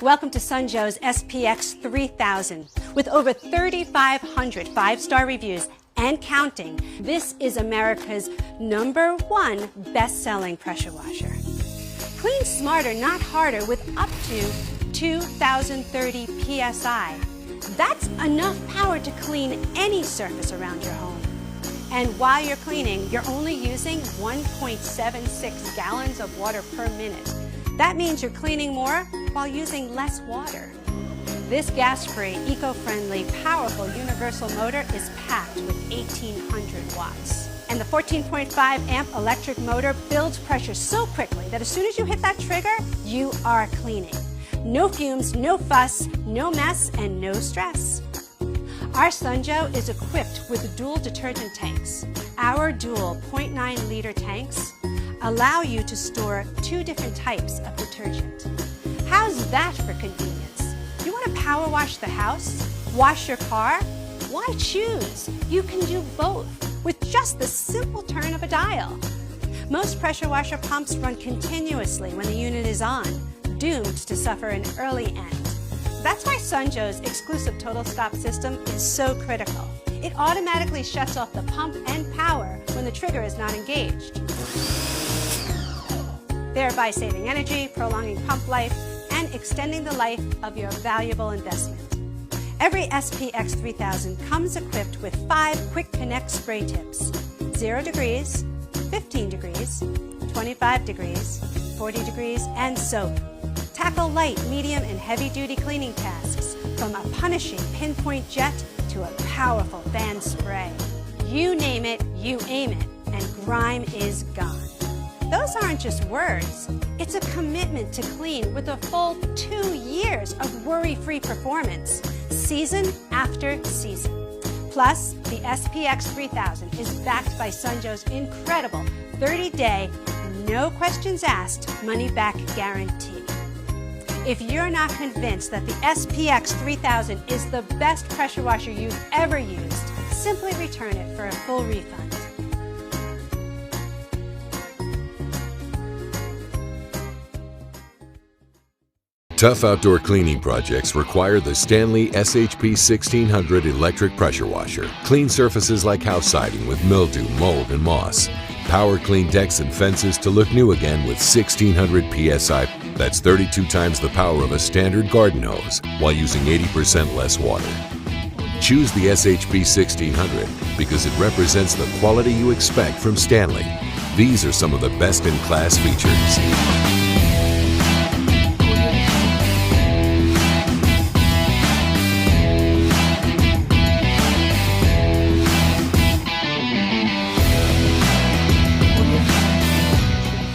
Welcome to Sunjoe's SPX 3000. With over 3,500 five-star reviews and counting, this is America's #1 best-selling pressure washer. Clean smarter, not harder, with up to 2,030 PSI. That's enough power to clean any surface around your home. And while you're cleaning, you're only using 1.76 gallons of water per minute. That means you're cleaning more while using less water. This gas-free, eco-friendly, powerful universal motor is packed with 1,800 watts. And the 14.5 amp electric motor builds pressure so quickly that as soon as you hit that trigger, you are cleaning. No fumes, no fuss, no mess, and no stress. Our Sunjoe is equipped with dual detergent tanks. Our dual 0.9-liter tanks allow you to store 2 different types of detergent. How's that for convenience? You want to power wash the house? Wash your car? Why choose? You can do both with just the simple turn of a dial. Most pressure washer pumps run continuously when the unit is on, doomed to suffer an early end. That's why Sunjoe's exclusive Total Stop system is so critical. It automatically shuts off the pump and power when the trigger is not engaged, thereby saving energy, prolonging pump life, and extending the life of your valuable investment. Every SPX 3000 comes equipped with 5 quick connect spray tips: 0 degrees, 15 degrees, 25 degrees, 40 degrees, and soap. Tackle light, medium, and heavy-duty cleaning tasks, from a punishing pinpoint jet to a powerful fan spray. You name it, you aim it, and grime is gone. Those aren't just words. It's a commitment to clean with a full 2 years of worry-free performance, season after season. Plus, the SPX 3000 is backed by Sunjoe's incredible 30-day, no questions asked, money-back guarantee. If you're not convinced that the SPX 3000 is the best pressure washer you've ever used, simply return it for a full refund. Tough outdoor cleaning projects require the Stanley SHP 1600 electric pressure washer. Clean surfaces like house siding with mildew, mold, and moss. Power clean decks and fences to look new again with 1,600 PSI. That's 32 times the power of a standard garden hose while using 80% less water. Choose the SHP 1600 because it represents the quality you expect from Stanley. These are some of the best-in-class features.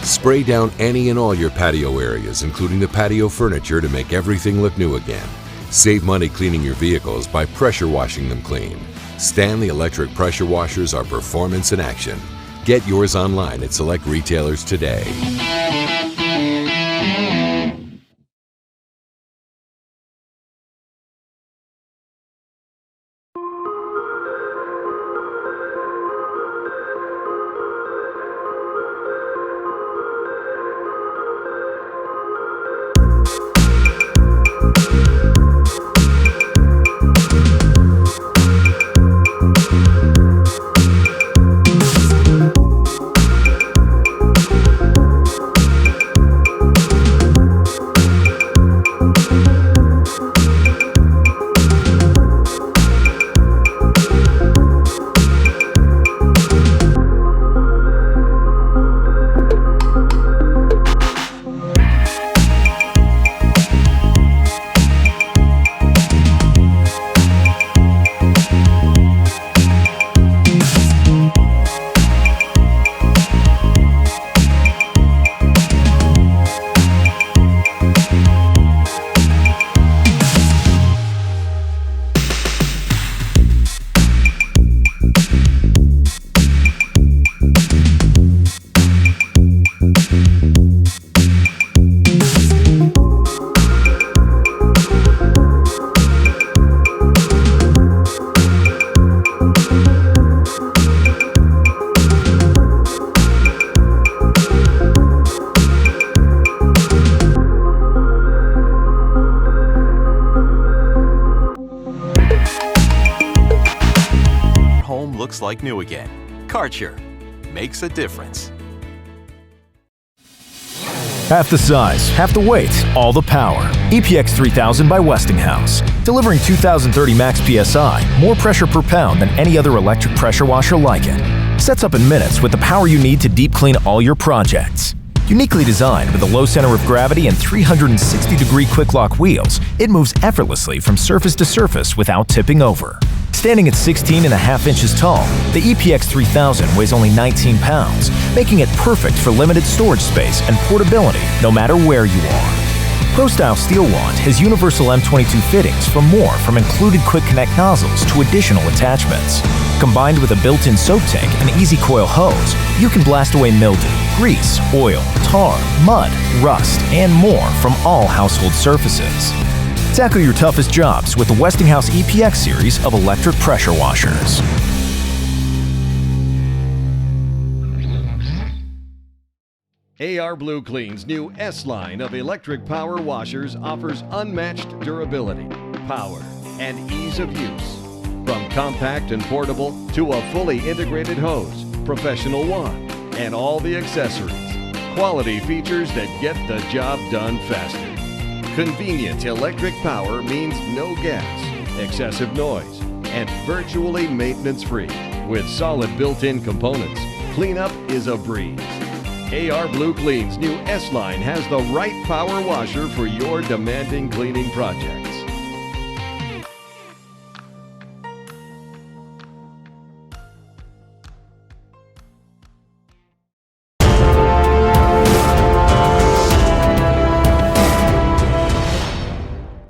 Spray down any and all your patio areas, including the patio furniture, to make everything look new again. Save money cleaning your vehicles by pressure washing them clean. Stanley electric pressure washers are performance in action. Get yours online at select retailers today. like new again. Karcher makes a difference. Half the size, half the weight, all the power. EPX 3000 by Westinghouse. Delivering 2030 max PSI, more pressure per pound than any other electric pressure washer like it. Sets up in minutes with the power you need to deep clean all your projects. Uniquely designed with a low center of gravity and 360-degree quick lock wheels, it moves effortlessly from surface to surface without tipping over. Standing at 16.5 inches tall, the EPX 3000 weighs only 19 pounds, making it perfect for limited storage space and portability no matter where you are. ProStyle Steel Wand has universal M22 fittings for more, from included quick connect nozzles to additional attachments. Combined with a built-in soap tank and easy coil hose, you can blast away mildew, grease, oil, tar, mud, rust, and more from all household surfaces. Tackle your toughest jobs with the Westinghouse EPX series of electric pressure washers. AR Blue Clean's new S-Line of electric power washers offers unmatched durability, power, and ease of use. From compact and portable to a fully integrated hose, professional wand, and all the accessories. Quality features that get the job done faster. Convenient electric power means no gas, excessive noise, and virtually maintenance-free. With solid built-in components, cleanup is a breeze. AR Blue Clean's new S-Line has the right power washer for your demanding cleaning project.